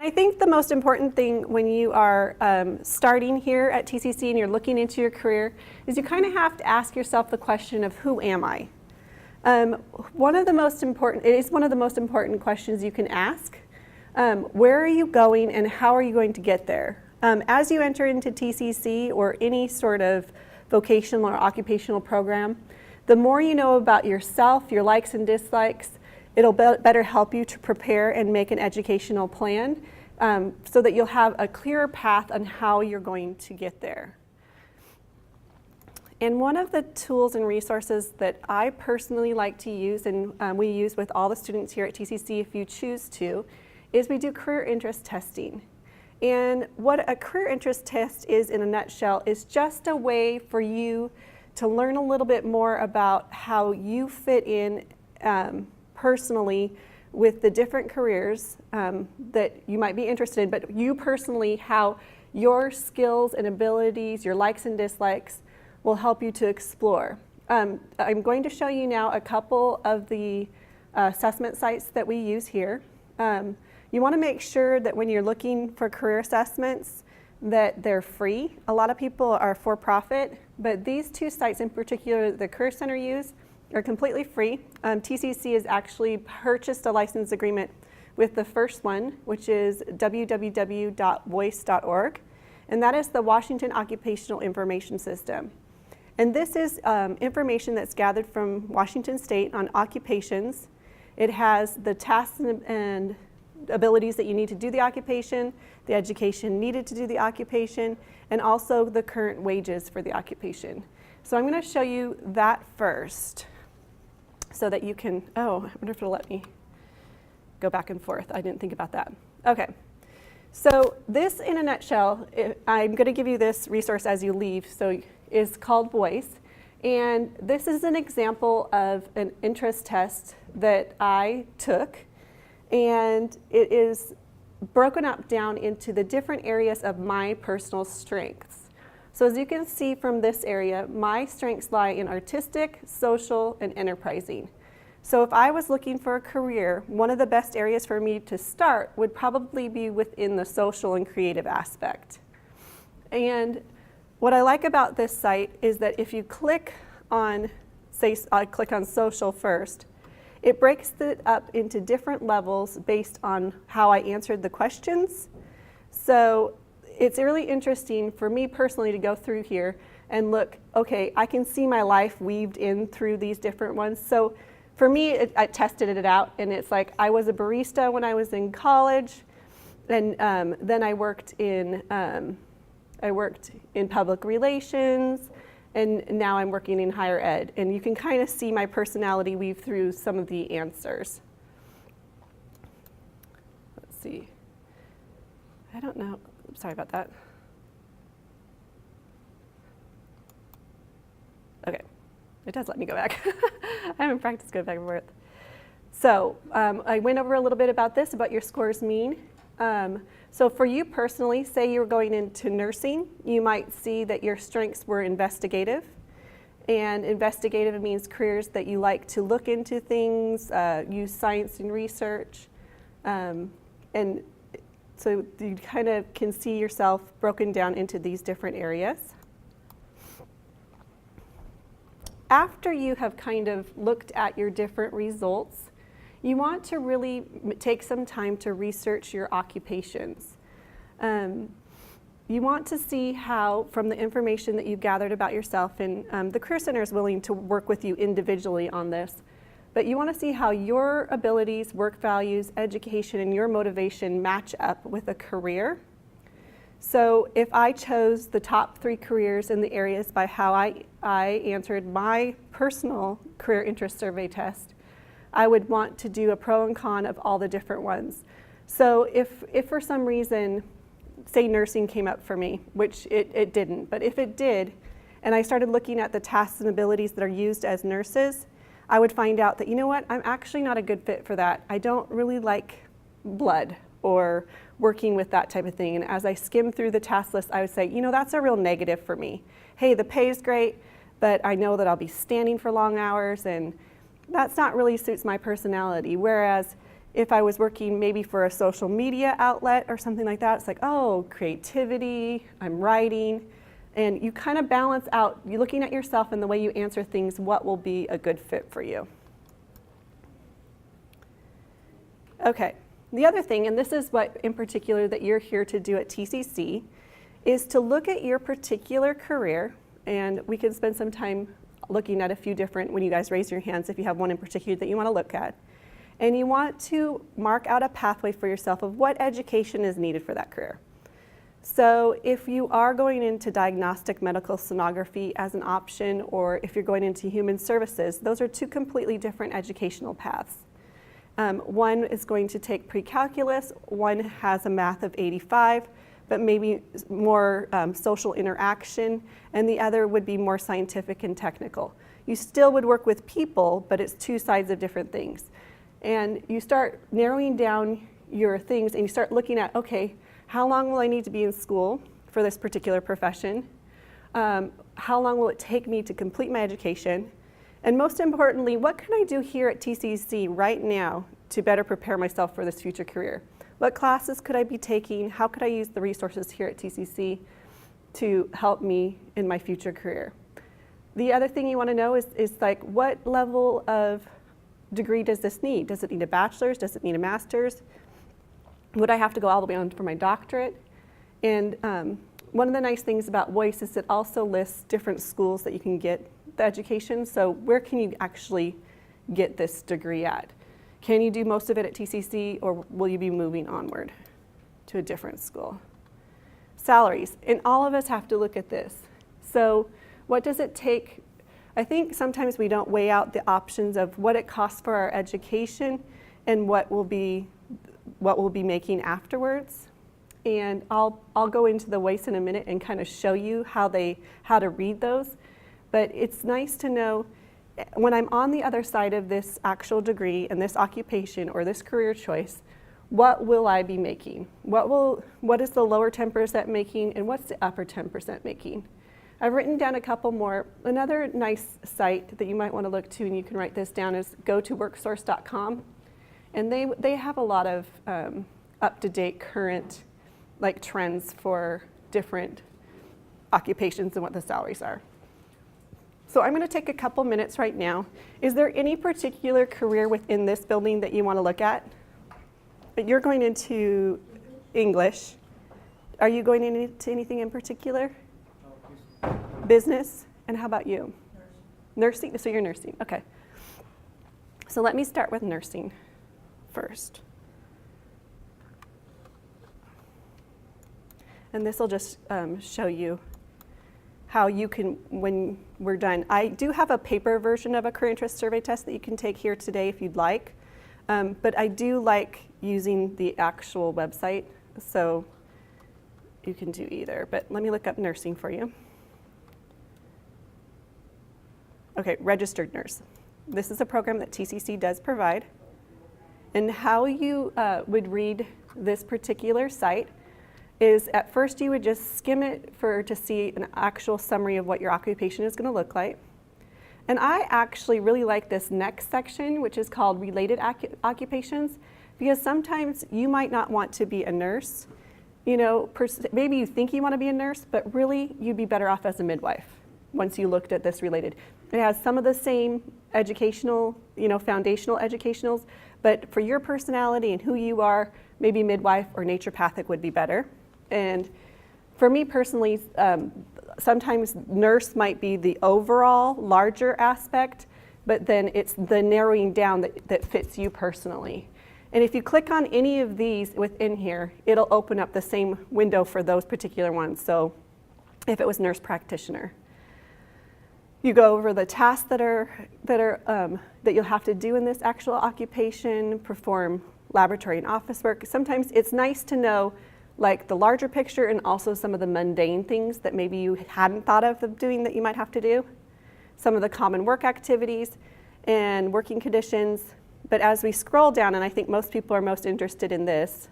I think the most important thing when you are starting here at TCC and you're looking into your career is you kind of have to ask yourself the question of who am I? It is one of the most important questions you can ask. Where are you going and how are you going to get there? As you enter into TCC or any sort of vocational or occupational program, the more you know about yourself, your likes and dislikes, it'll better help you to prepare and make an educational plan so that you'll have a clearer path on how you're going to get there. And one of the tools and resources that I personally like to use, and we use with all the students here at TCC if you choose to, is we do career interest testing. And what a career interest test is in a nutshell is just a way for you to learn a little bit more about how you fit in personally with the different careers that you might be interested in, but you personally, how your skills and abilities, your likes and dislikes will help you to explore. I'm going to show you now a couple of the assessment sites that we use here. You want to make sure that when you're looking for career assessments that they're free. A lot of people are for-profit, but these two sites in particular the Career Center use are completely free. TCC has actually purchased a license agreement with the first one, which is www.voice.org, and that is the Washington Occupational Information System. And this is information that's gathered from Washington State on occupations. It has the tasks and abilities that you need to do the occupation, the education needed to do the occupation, and also the current wages for the occupation. So I'm going to show you that first so that you can, I wonder if it'll let me go back and forth. I didn't think about that. Okay, so this in a nutshell, I'm going to give you this resource as you leave, so is called Voice. And this is an example of an interest test that I took, and it is broken up down into the different areas of my personal strengths. So as you can see from this area, my strengths lie in artistic, social, and enterprising. So if I was looking for a career, one of the best areas for me to start would probably be within the social and creative aspect. And what I like about this site is that if you click on, say I click on social first, it breaks it up into different levels based on how I answered the questions. So it's really interesting for me personally to go through here and look, okay, I can see my life weaved in through these different ones. So for me, I tested it out, and it's like I was a barista when I was in college, and then I worked in public relations, and now I'm working in higher ed. And you can kind of see my personality weave through some of the answers. Let's see. I don't know. Sorry about that. Okay, it does let me go back. I haven't practiced going back and forth. So I went over a little bit about this, about your scores mean. So for you personally, say you're going into nursing, you might see that your strengths were investigative. And investigative means careers that you like to look into things, use science and research. And so you kind of can see yourself broken down into these different areas. After you have kind of looked at your different results, you want to really take some time to research your occupations. You want to see how, from the information that you've gathered about yourself, and the Career Center is willing to work with you individually on this, but you want to see how your abilities, work values, education, and your motivation match up with a career. So if I chose the top 3 careers in the areas by how I answered my personal career interest survey test, I would want to do a pro and con of all the different ones. So if for some reason, say nursing came up for me, which it didn't, but if it did, and I started looking at the tasks and abilities that are used as nurses, I would find out that, you know what, I'm actually not a good fit for that. I don't really like blood or working with that type of thing. And as I skim through the task list, I would say, you know, that's a real negative for me. Hey, the pay is great, but I know that I'll be standing for long hours, and that's not really suits my personality. Whereas If I was working maybe for a social media outlet or something like that, it's like, oh, creativity, I'm writing. And you kind of balance out, you're looking at yourself and the way you answer things, what will be a good fit for you. Okay, the other thing, and this is what in particular that you're here to do at TCC, is to look at your particular career, and we can spend some time looking at a few different, when you guys raise your hands, if you have one in particular that you want to look at. And you want to mark out a pathway for yourself of what education is needed for that career. So if you are going into diagnostic medical sonography as an option, or if you're going into human services, those are two completely different educational paths. One is going to take pre-calculus, one has a math of 85, but maybe more social interaction, and the other would be more scientific and technical. You still would work with people, but it's two sides of different things. And you start narrowing down your things and you start looking at, okay, how long will I need to be in school for this particular profession? How long will it take me to complete my education? And most importantly, what can I do here at TCC right now to better prepare myself for this future career? What classes could I be taking? How could I use the resources here at TCC to help me in my future career? The other thing you want to know is like, what level of degree does this need? Does it need a bachelor's? Does it need a master's? Would I have to go all the way on for my doctorate? And one of the nice things about Voice is it also lists different schools that you can get the education. So where can you actually get this degree at? Can you do most of it at TCC, or will you be moving onward to a different school? Salaries, and all of us have to look at this. So what does it take? I think sometimes we don't weigh out the options of what it costs for our education and what we'll be making afterwards. And I'll go into the Voice in a minute and kind of show you how to read those. But it's nice to know when I'm on the other side of this actual degree and this occupation or this career choice, what will I be making? What is the lower 10% making, and what's the upper 10% making? I've written down a couple more. Another nice site that you might want to look to, and you can write this down, is go-to-worksource.com. And they have a lot of up-to-date current trends for different occupations and what the salaries are. So I'm going to take a couple minutes right now. Is there any particular career within this building that you want to look at? You're going into English. Are you going into anything in particular? Business. And how about you? Nursing. So you're nursing. Okay. So let me start with nursing first. And this will just show you how you can, when we're done. I do have a paper version of a career interest survey test that you can take here today if you'd like. But I do like using the actual website, so you can do either. But let me look up nursing for you. Okay, registered nurse. This is a program that TCC does provide. And how you would read this particular site is at first you would just skim it to see an actual summary of what your occupation is going to look like. And I actually really like this next section, which is called related occupations, because sometimes you might not want to be a nurse. You know, maybe you think you want to be a nurse, but really you'd be better off as a midwife once you looked at this related. It has some of the same educational, foundational educationals, but for your personality and who you are, maybe midwife or naturopathic would be better. And for me personally, sometimes nurse might be the overall larger aspect, but then it's the narrowing down that fits you personally. And if you click on any of these within here, it'll open up the same window for those particular ones. So if it was nurse practitioner, you go over the tasks that you'll have to do in this actual occupation, perform laboratory and office work. Sometimes it's nice to know the larger picture and also some of the mundane things that maybe you hadn't thought of doing that you might have to do. Some of the common work activities and working conditions. But as we scroll down, and I think most people are most interested in this,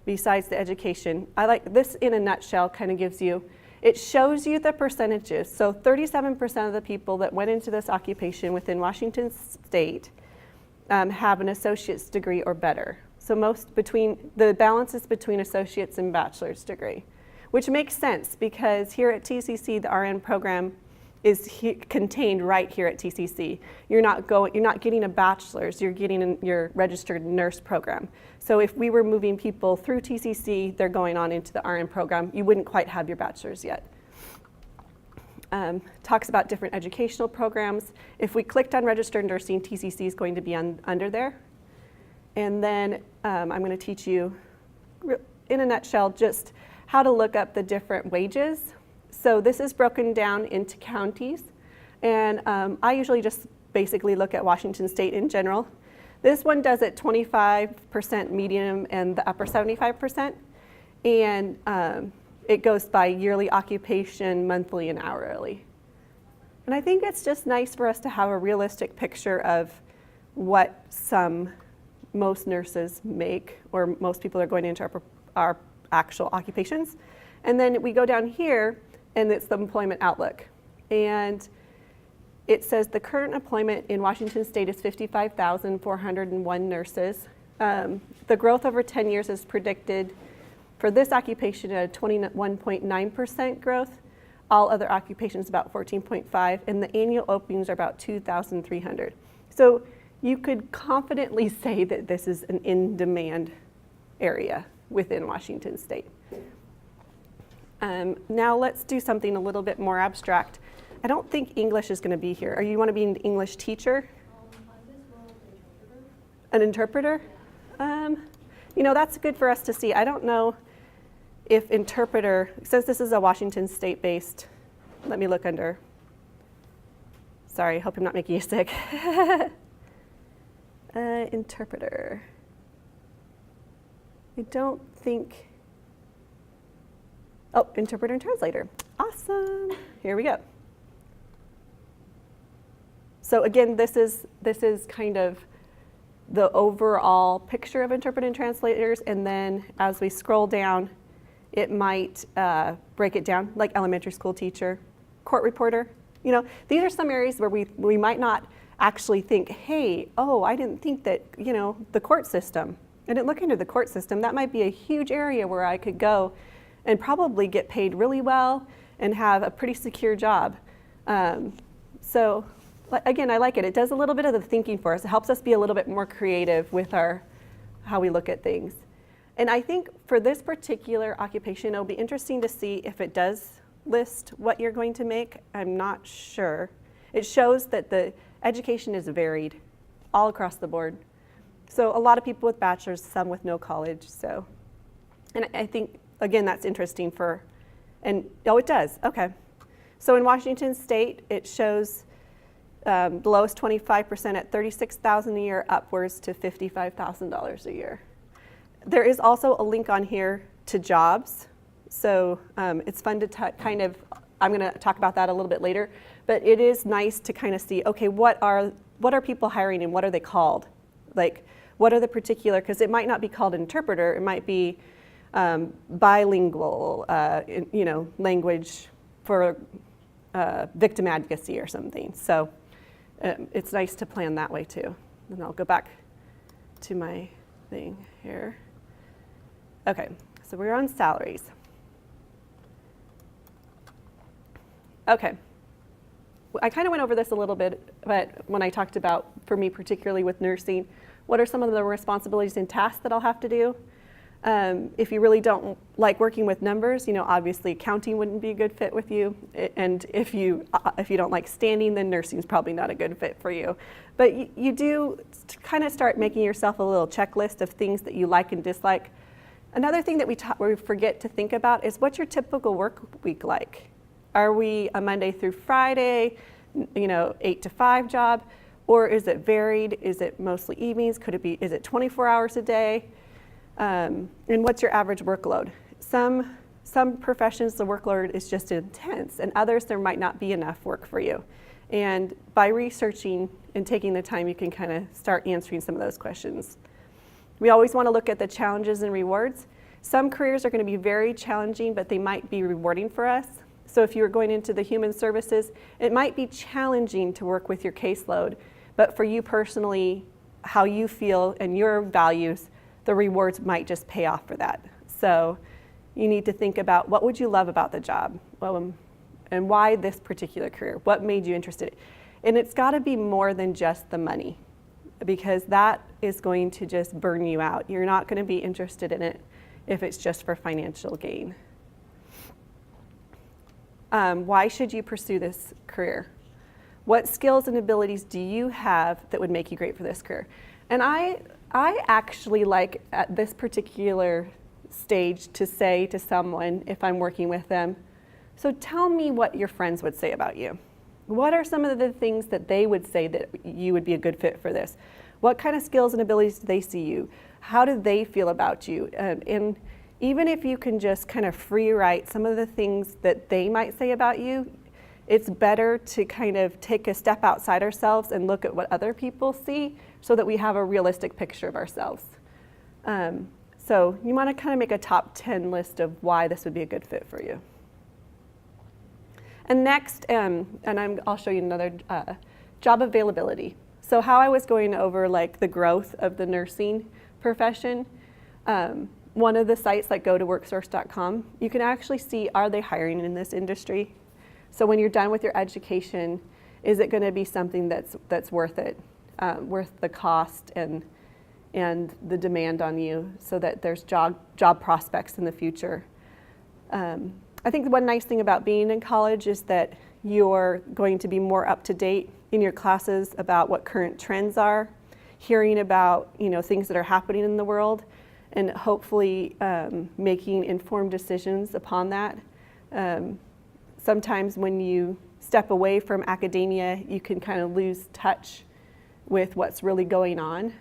besides the education, I like this in a nutshell kind of gives you, it shows you the percentages. So 37% of the people that went into this occupation within Washington State have an associate's degree or better. So the balance is between associate's and bachelor's degree, which makes sense because here at TCC, the RN program is contained right here at TCC. You're not getting a bachelor's, you're getting your registered nurse program. So if we were moving people through TCC, they're going on into the RN program, you wouldn't quite have your bachelor's yet. Talks about different educational programs. If we clicked on registered nursing, TCC is going to be under there. And then I'm going to teach you, in a nutshell, just how to look up the different wages. So this is broken down into counties. And I usually just basically look at Washington State in general. This one does it 25% medium and the upper 75%. And it goes by yearly occupation, monthly, and hourly. And I think it's just nice for us to have a realistic picture of what most nurses make, or most people are going into our actual occupations. And then we go down here, and it's the employment outlook. And it says the current employment in Washington State is 55,401 nurses. The growth over 10 years is predicted for this occupation at a 21.9% growth. All other occupations about 14.5%, and the annual openings are about 2,300. So you could confidently say that this is an in-demand area within Washington State. Now let's do something a little bit more abstract. I don't think English is going to be here. Or you want to be an English teacher? An interpreter? That's good for us to see. I don't know if interpreter, since this is a Washington State-based, let me look under. Sorry, hope I'm not making you sick. Interpreter. I don't think, interpreter and translator. Awesome, here we go. So again, this is kind of the overall picture of interpreter and translators, and then as we scroll down, it might break it down, like elementary school teacher, court reporter. These are some areas where we might not actually think, hey, I didn't think that, the court system. I didn't look into the court system. That might be a huge area where I could go and probably get paid really well and have a pretty secure job. So again, I like it. It does a little bit of the thinking for us. It helps us be a little bit more creative with how we look at things. And I think for this particular occupation, it'll be interesting to see if it does list what you're going to make. I'm not sure. It shows that the education is varied all across the board. So a lot of people with bachelors, some with no college. And I think, again, that's interesting it does, okay. So in Washington State, it shows the lowest 25% at $36,000 a year, upwards to $55,000 a year. There is also a link on here to jobs. So it's fun to I'm gonna talk about that a little bit later, but it is nice to kind of see, okay, what are people hiring and what are they called? Like, what are the particular, because it might not be called interpreter, it might be bilingual, language for victim advocacy or something. So it's nice to plan that way too. And I'll go back to my thing here. Okay, so we're on salaries. Okay, I kind of went over this a little bit, but when I talked about, for me particularly with nursing, what are some of the responsibilities and tasks that I'll have to do? If you really don't like working with numbers, obviously accounting wouldn't be a good fit with you. And if you don't like standing, then nursing is probably not a good fit for you. But you do kind of start making yourself a little checklist of things that you like and dislike. Another thing that we forget to think about is what's your typical work week like? Are we a Monday through Friday, 8 to 5 job? Or is it varied? Is it mostly evenings? Is it 24 hours a day? And what's your average workload? Some professions, the workload is just intense, and others, there might not be enough work for you. And by researching and taking the time, you can kind of start answering some of those questions. We always want to look at the challenges and rewards. Some careers are going to be very challenging, but they might be rewarding for us. So if you're going into the human services, it might be challenging to work with your caseload, but for you personally, how you feel and your values, the rewards might just pay off for that. So you need to think about what would you love about the job, and why this particular career, what made you interested. And it's got to be more than just the money, because that is going to just burn you out. You're not going to be interested in it if it's just for financial gain. Why should you pursue this career? What skills and abilities do you have that would make you great for this career? And I actually like at this particular stage to say to someone, if I'm working with them, so tell me what your friends would say about you. What are some of the things that they would say that you would be a good fit for this? What kind of skills and abilities do they see you? How do they feel about you? And even if you can just kind of free write some of the things that they might say about you, it's better to kind of take a step outside ourselves and look at what other people see so that we have a realistic picture of ourselves. So you want to kind of make a top 10 list of why this would be a good fit for you. And next, I'll show you another job availability. So how I was going over like the growth of the nursing profession, one of the sites like go-to-worksource.com, you can actually see, are they hiring in this industry? So when you're done with your education, is it going to be something that's worth it, worth the cost and the demand on you, so that there's job prospects in the future. I think the one nice thing about being in college is that you're going to be more up to date in your classes about what current trends are, hearing about things that are happening in the world, and hopefully making informed decisions upon that. Sometimes when you step away from academia, you can kind of lose touch with what's really going on.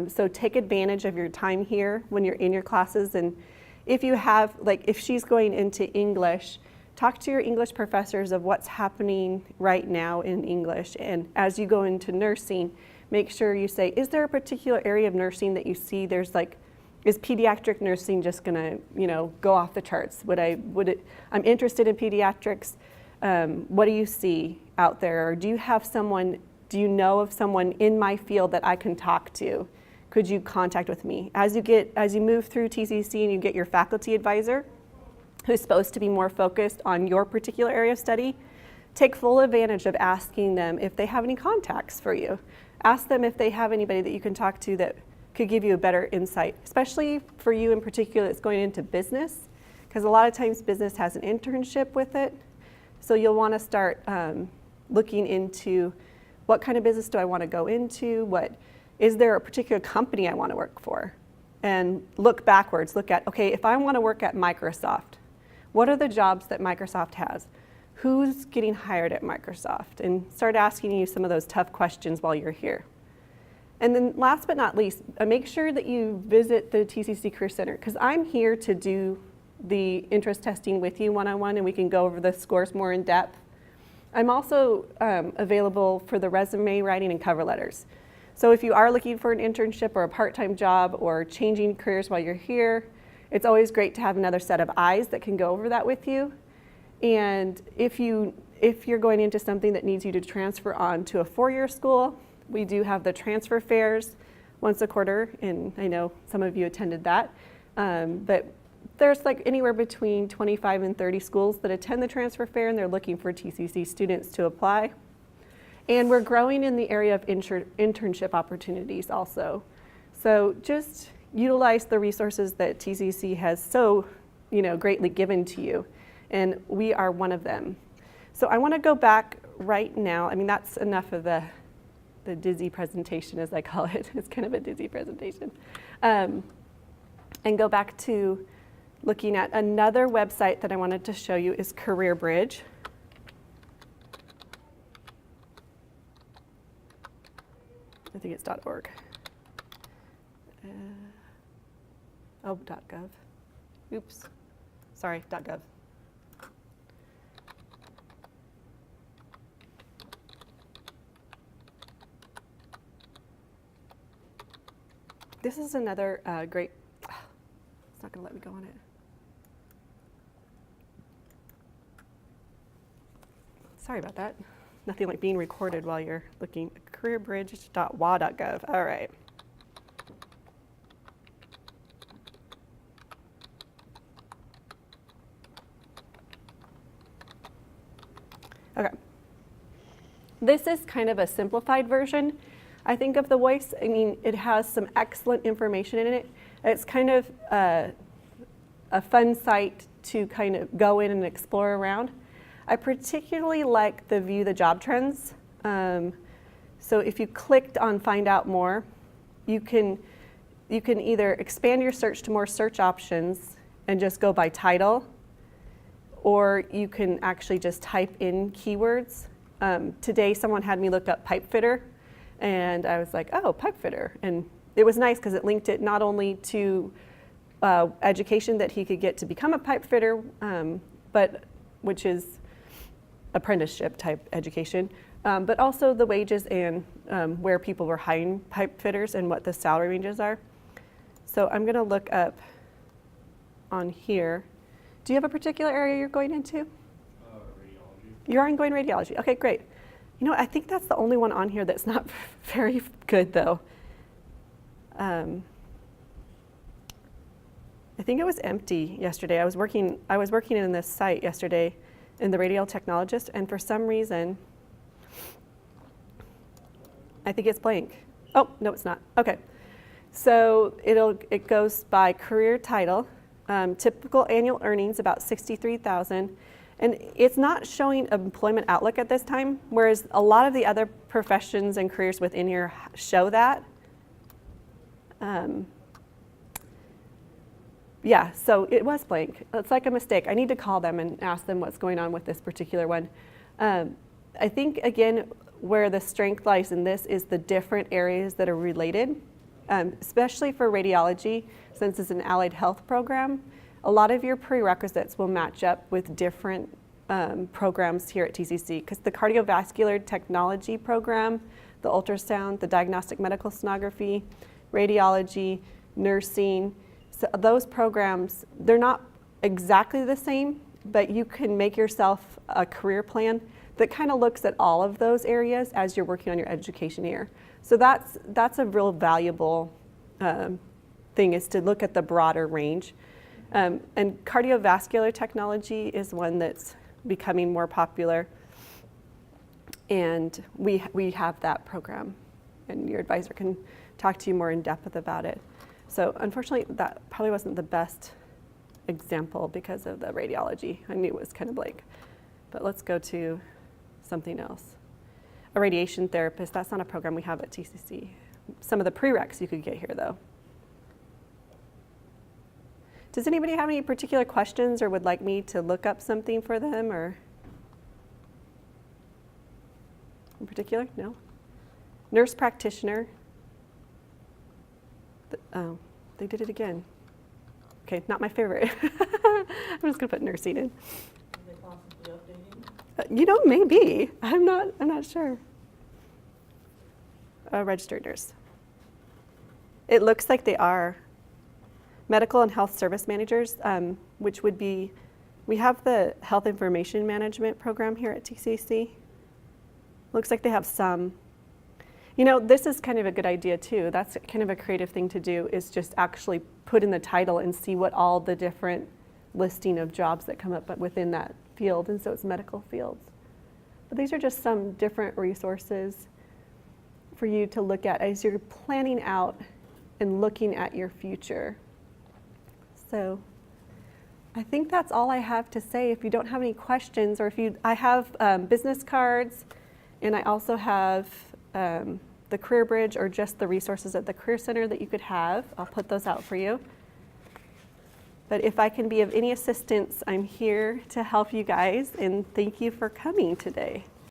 So take advantage of your time here when you're in your classes. And if you have, like if she's going into English, talk to your English professors of what's happening right now in English. And as you go into nursing, make sure you say, is there a particular area of nursing that you see there's like, is pediatric nursing just gonna, go off the charts? I'm interested in pediatrics. What do you see out there? Or do you know of someone in my field that I can talk to? Could you contact with me? As you move through TCC and you get your faculty advisor, who's supposed to be more focused on your particular area of study, take full advantage of asking them if they have any contacts for you. Ask them if they have anybody that you can talk to that could give you a better insight, especially for you in particular that's going into business, because a lot of times business has an internship with it. So you'll want to start looking into what kind of business do I want to go into? Is there a particular company I want to work for? And look backwards, look at, okay, if I want to work at Microsoft, what are the jobs that Microsoft has? Who's getting hired at Microsoft? And start asking you some of those tough questions while you're here. And then last but not least, make sure that you visit the Tcc Career Center, because I'm here to do the interest testing with you one-on-one, and we can go over the scores more in depth. I'm also available for the resume writing and cover letters. So if you are looking for an internship or a part-time job or changing careers while you're here, it's always great to have another set of eyes that can go over that with you. And if you're going into something that needs you to transfer on to a four-year school, we do have the transfer fairs once a quarter, and I know some of you attended that. But there's like anywhere between 25 and 30 schools that attend the transfer fair, and they're looking for TCC students to apply. And we're growing in the area of internship opportunities also. So just utilize the resources that TCC has so greatly given to you, and we are one of them. So I want to go back right now. I mean, that's enough of the dizzy presentation, as I call it. It's kind of a dizzy presentation. And go back to looking at another website that I wanted to show you is Career Bridge. I think it's .org. .gov. Oops. Sorry, .gov. This is another great, it's not going to let me go on it. Sorry about that. Nothing like being recorded while you're looking. Careerbridge.wa.gov. All right. This is kind of a simplified version, I think, of the voice. I mean, it has some excellent information in it. It's kind of a fun site to kind of go in and explore around. I particularly like the View the Job Trends. So if you clicked on Find Out More, you can either expand your search to more search options and just go by title, or you can actually just type in keywords. Today someone had me look up pipe fitter, and I was like, oh, pipe fitter. And it was nice because it linked it not only to education that he could get to become a pipe fitter, but which is apprenticeship type education, but also the wages and where people were hiring pipe fitters and what the salary ranges are. So I'm going to look up on here. Do you have a particular area you're going into? Radiology. You are going radiology. Okay, great. You know, I think that's the only one on here that's not very good, though. I think it was empty yesterday. I was working in this site yesterday in the radial technologist, and for some reason, I think it's blank. Oh, no, it's not. Okay. So it goes by career title, typical annual earnings about 63,000, and it's not showing employment outlook at this time, whereas a lot of the other professions and careers within here show that. Yeah, so it was blank. It's like a mistake. I need to call them and ask them what's going on with this particular one. I think, again, where the strength lies in this is the different areas that are related, especially for radiology, since it's an allied health program. A lot of your prerequisites will match up with different programs here at TCC, because the cardiovascular technology program, the ultrasound, the diagnostic medical sonography, radiology, nursing, so those programs, they're not exactly the same, but you can make yourself a career plan that kind of looks at all of those areas as you're working on your education year. So that's a real valuable thing, is to look at the broader range. And cardiovascular technology is one that's becoming more popular, and we have that program, and your advisor can talk to you more in depth about it. So unfortunately, that probably wasn't the best example because of the radiology. I knew it was kind of blank. But let's go to something else. A radiation therapist, that's not a program we have at TCC. Some of the prereqs you could get here, though. Does anybody have any particular questions or would like me to look up something for them, or in particular? No? Nurse practitioner. Oh, they did it again. Okay, not my favorite. I'm just gonna put nursing in. Is it possibly updating? You know, maybe. I'm not sure. A registered nurse. It looks like they are. Medical and health service managers, which would be, we have the health information management program here at TCC. Looks like they have some. You know, this is kind of a good idea too. That's kind of a creative thing to do, is just actually put in the title and see what all the different listing of jobs that come up within that field, and so it's medical fields. But these are just some different resources for you to look at as you're planning out and looking at your future. So I think that's all I have to say. If you don't have any questions, or I have business cards, and I also have the Career Bridge, or just the resources at the Career Center that you could have. I'll put those out for you. But if I can be of any assistance, I'm here to help you guys, and thank you for coming today.